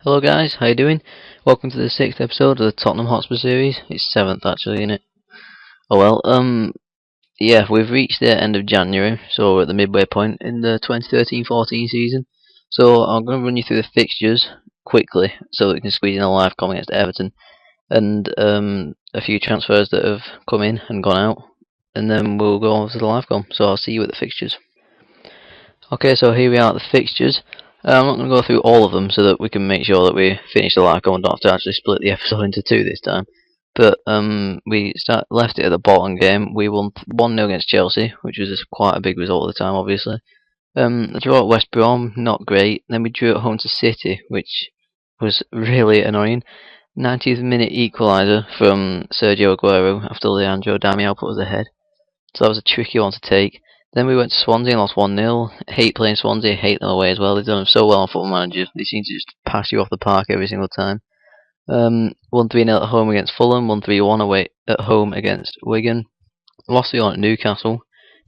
Hello guys, how you doing? Welcome to the 6th episode of the Tottenham Hotspur series. It's 7th actually, isn't it? Oh well, yeah, we've reached the end of January, so we're at the midway point in the 2013-14 season. So I'm going to run you through the fixtures quickly, so that we can squeeze in a live comment against Everton, and a few transfers that have come in and gone out, and then we'll go on to the live com. So I'll see you at the fixtures. Okay, so here we are at the fixtures. I'm not going to go through all of them so that we can make sure that we finish the live and don't have to actually split the episode into two this time. But left it at the bottom game. We won 1-0 against Chelsea, which was quite a big result at the time, obviously. The draw at West Brom, not great. Then we drew at home to City, which was really annoying. 90th minute equaliser from Sergio Aguero after Leandro Damião put us ahead. So that was a tricky one to take. Then we went to Swansea and lost 1-0. Hate playing Swansea, hate them away as well. They've done so well on Football Manager. They seem to just pass you off the park every single time. Won 3-0 at home against Fulham, won 3-1 away at home against Wigan. Lost 3-1 at Newcastle.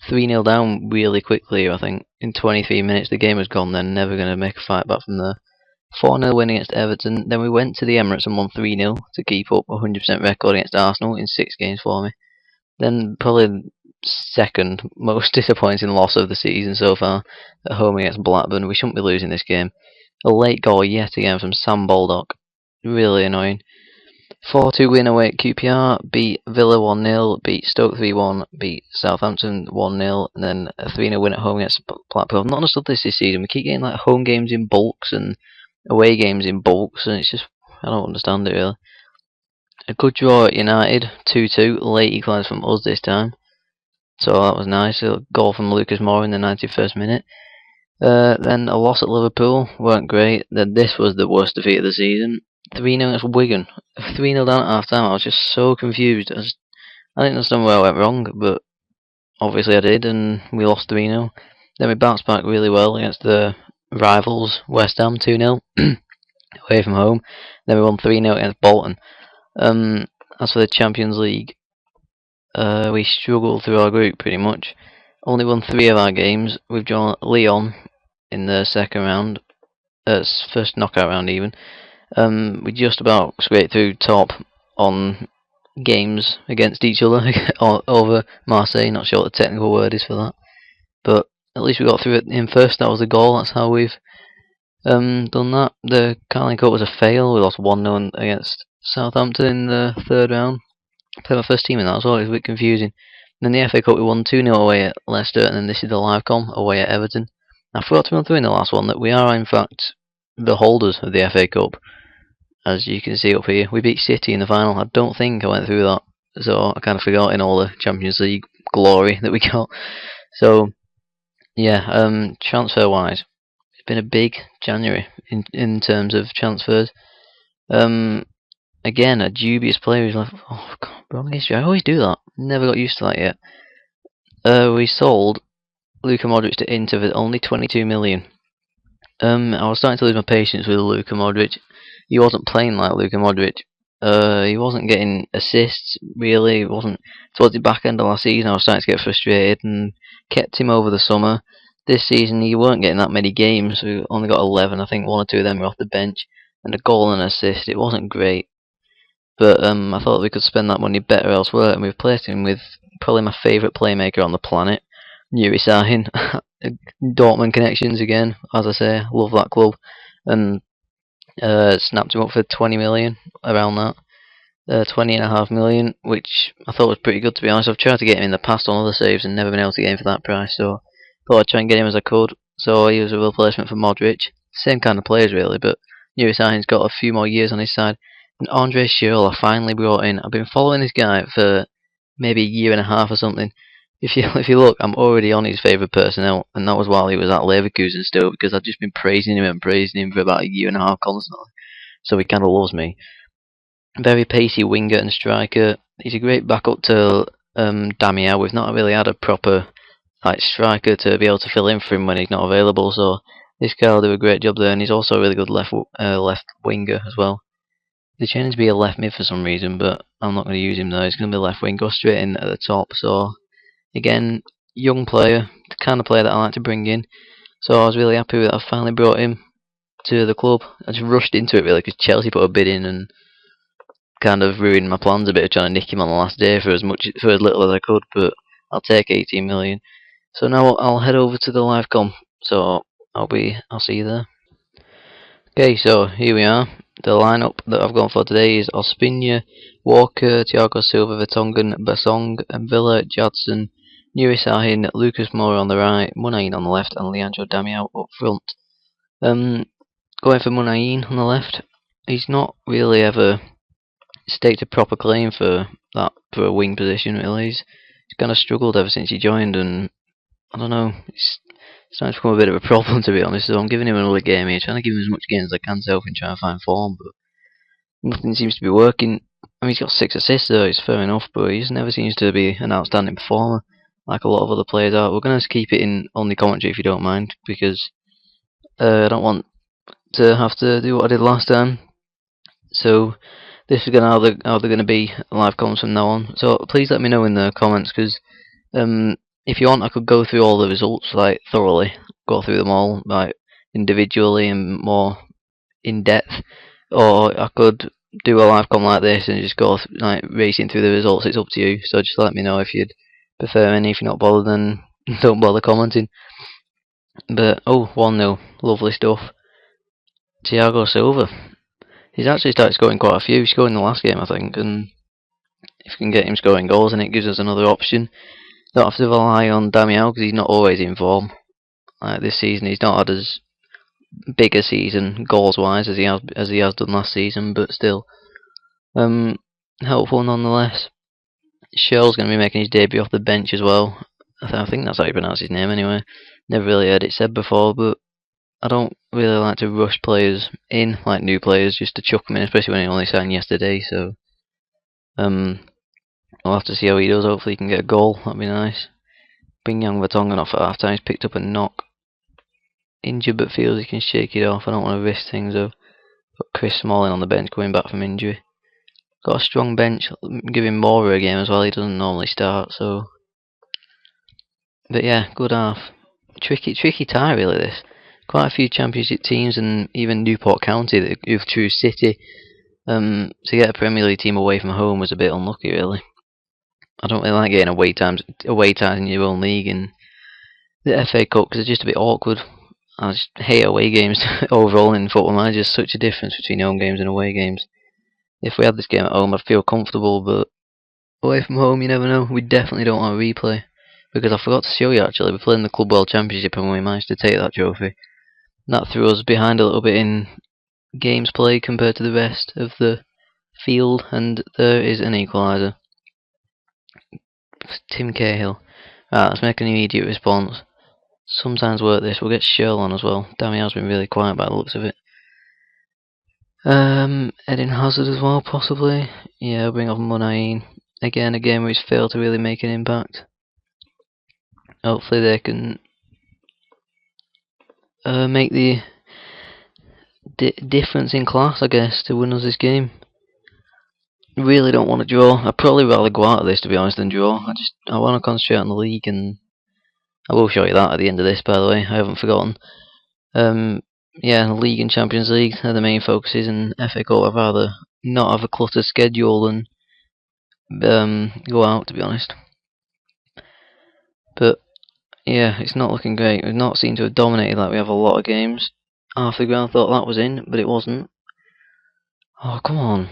3-0 down really quickly, I think. In 23 minutes, the game was gone then. Never going to make a fight back from there. 4-0 win against Everton. Then we went to the Emirates and won 3-0 to keep up a 100% record against Arsenal in 6 games for me. Then probably second most disappointing loss of the season so far at home against Blackburn. We shouldn't be losing this game. A late goal yet again from Sam Baldock. Really annoying. 4-2 win away at QPR, beat Villa 1-0, beat Stoke 3-1, beat Southampton 1-0, and then a 3-0 win at home against Blackpool. I've not understood this season. We keep getting like home games in bulks and away games in bulks, and it's just, I don't understand it really. A good draw at United, 2-2, late equaliser from us this time. So that was nice. A goal from Lucas Moura in the 91st minute. Then a loss at Liverpool, weren't great. Then this was the worst defeat of the season. 3-0 against Wigan. 3-0 down at half time. I was just so confused. I didn't understand where I went wrong, but obviously I did, and we lost 3-0. Then we bounced back really well against the rivals, West Ham, 2-0 away from home. Then we won 3-0 against Bolton. As for the Champions League, we struggled through our group pretty much. Only won 3 of our games. We've drawn Lyon in the second round, first knockout round even. We just about scraped through top on games against each other over Marseille. Not sure what the technical word is for that, but at least we got through it in first. That was the goal. That's how we've done that. The Carling Cup was a fail. We lost 1-0 against Southampton in the third round. Played my first team in that as well. It was a bit confusing. And then the FA Cup we won 2-0 away at Leicester, and then this is the live com away at Everton. I forgot to run through in the last one that we are in fact the holders of the FA Cup, as you can see up here. We beat City in the final. I don't think I went through that, so I kind of forgot in all the Champions League glory that we got. So yeah, transfer wise, it's been a big January in terms of transfers. Again, a dubious player who's like, oh god, wrong history. I always do that. Never got used to that yet. We sold Luka Modric to Inter for only 22 million. I was starting to lose my patience with Luka Modric. He wasn't playing like Luka Modric. He wasn't getting assists really. It wasn't towards the back end of last season. I was starting to get frustrated and kept him over the summer. This season he weren't getting that many games. We only got 11. I think 1 or 2 of them were off the bench, and a goal and an assist. It wasn't great. But I thought we could spend that money better elsewhere, and we've placed him with probably my favourite playmaker on the planet, Yuri Sahin. Dortmund connections again, as I say, love that club, and snapped him up for 20 million, around that, 20.5 million, which I thought was pretty good to be honest. I've tried to get him in the past on other saves and never been able to get him for that price, so thought I'd try and get him as I could. So he was a replacement for Modric, same kind of players really, but Yuri Sahin's got a few more years on his side. And Andre Schürrle I finally brought in. I've been following this guy for maybe a year and a half or something. If you look, I'm already on his favourite personnel, and that was while he was at Leverkusen still, because I've just been praising him for about a year and a half constantly. So he kind of loves me. Very pacey winger and striker. He's a great backup to Damião. We've not really had a proper striker to be able to fill in for him when he's not available. So this guy will do a great job there, and he's also a really good left winger as well. They changed to be a left mid for some reason, but I'm not going to use him there. He's going to be left wing, go straight in at the top. So again, young player, the kind of player that I like to bring in. So I was really happy with that. I finally brought him. to the club. I just rushed into it really because Chelsea put a bid in and kind of ruined my plans a bit of trying to nick him on the last day for as little as I could. But I'll take 18 million. So now I'll head over to the live comp. So I'll see you there. Okay, so here we are. The lineup that I've gone for today is Ospina, Walker, Thiago Silva, Vertonghen, Basong, and Villa, Jadson, Nuri Sahin, Lucas Moura on the right, Munain on the left, and Leandro Damião up front. Going for Munain on the left, he's not really ever staked a proper claim for a wing position. Really, he's kind of struggled ever since he joined, and I don't know. It's starting to become a bit of a problem, to be honest. So I'm giving him another game here, trying to give him as much games as I can to help him try and find form, but nothing seems to be working. I mean, he's got 6 assists though, it's fair enough, but he just never seems to be an outstanding performer like a lot of other players are. We're going to keep it in only commentary if you don't mind, because I don't want to have to do what I did last time. So this is how they're going to be live comments from now on. So please let me know in the comments, because if you want, I could go through all the results like thoroughly, go through them all like individually and more in depth, or I could do a live com like this and just go like racing through the results. It's up to you. So just let me know if you'd prefer any. If you're not bothered, then don't bother commenting. But 1-0, lovely stuff. Thiago Silva. He's actually started scoring quite a few. He scored in the last game, I think, and if we can get him scoring goals, then it gives us another option. Don't have to rely on Damião because he's not always in form. Like this season, he's not had as big a season goals-wise as he has done last season, but still, helpful nonetheless. Shell's going to be making his debut off the bench as well. I think that's how you pronounce his name anyway. Never really heard it said before, but I don't really like to rush players in, like new players, just to chuck them in, especially when he only signed yesterday. So, we'll have to see how he does. Hopefully he can get a goal, that'd be nice. Bring young Vertonghen off at half time. He's picked up a knock. Injured but feels he can shake it off. I don't want to risk things though. Got Chris Smalling on the bench coming back from injury. Got a strong bench. Give him Moura a game as well. He doesn't normally start, so. But yeah, good half. Tricky tie really this. Quite a few Championship teams and even Newport County who've choose City. To get a Premier League team away from home was a bit unlucky really. I don't really like getting away ties in your own league and the FA Cup because it's just a bit awkward. I just hate away games overall in football. Man, there's just such a difference between home games and away games. If we had this game at home, I'd feel comfortable, but away from home, you never know. We definitely don't want a replay. Because I forgot to show you actually, we played in the Club World Championship and we managed to take that trophy. That threw us behind a little bit in games played compared to the rest of the field, and there is an equaliser. Tim Cahill. Right, let's make an immediate response. Sometimes work this. We'll get Shirl on as well. Damião's been really quiet by the looks of it. Eden Hazard as well, possibly. Yeah, we'll bring off Munain. Again, a game where he's failed to really make an impact. Hopefully they can make the difference in class, I guess, to win us this game. Really don't want to draw. I'd probably rather go out of this, to be honest, than draw. I want to concentrate on the league, and I will show you that at the end of this, by the way. I haven't forgotten. Yeah, the league and Champions League are the main focuses, and FA Cup I'd rather not have a cluttered schedule than go out, to be honest. But yeah, it's not looking great. We've not seemed to have dominated like we have a lot of games. Half the ground thought that was in, but it wasn't. Oh, come on.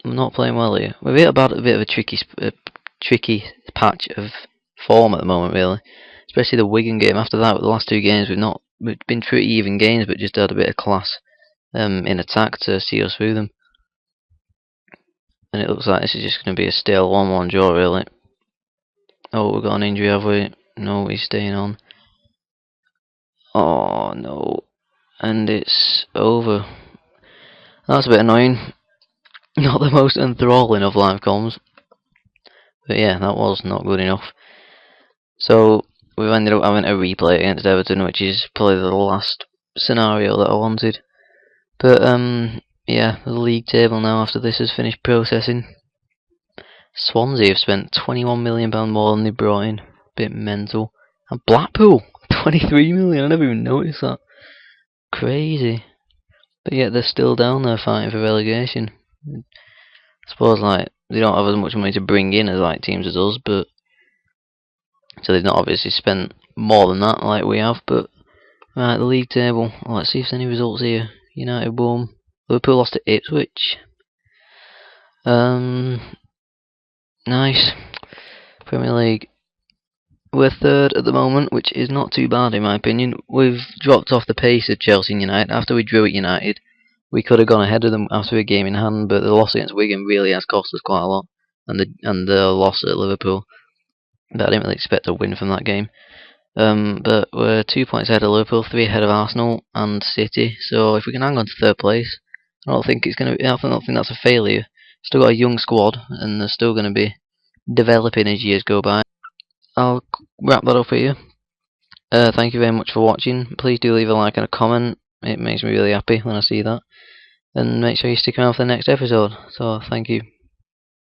I'm not playing well here. We're a bit of a tricky patch of form at the moment, really. Especially the Wigan game. After that, the last 2 games, we've been pretty even games, but just had a bit of class in attack to see us through them. And it looks like this is just going to be a stale 1-1 draw, really. Oh, we've got an injury, have we? No, he's staying on. Oh, no. And it's over. That's a bit annoying. Not the most enthralling of live comms. But yeah, that was not good enough. So, we've ended up having a replay against Everton, which is probably the last scenario that I wanted. But, yeah, the league table now after this has finished processing. Swansea have spent £21 million more than they brought in. Bit mental. And Blackpool, 23 million. I never even noticed that. Crazy. But yet they're still down there fighting for relegation. I suppose like they don't have as much money to bring in as like teams as us, but so they've not obviously spent more than that like we have. But right, the league table. Let's see if there's any results here. United won. Liverpool lost to Ipswich. Nice. Premier League. We're third at the moment, which is not too bad in my opinion. We've dropped off the pace of Chelsea and United. After we drew at United, we could have gone ahead of them after a game in hand, but the loss against Wigan really has cost us quite a lot, and the loss at Liverpool. But I didn't really expect a win from that game. But we're 2 points ahead of Liverpool, 3 ahead of Arsenal and City. So if we can hang on to third place, I don't think that's a failure. Still got a young squad, and they're still going to be developing as years go by. I'll wrap that up here. Thank you very much for watching. Please do leave a like and a comment. It makes me really happy when I see that. And make sure you stick around for the next episode. So thank you.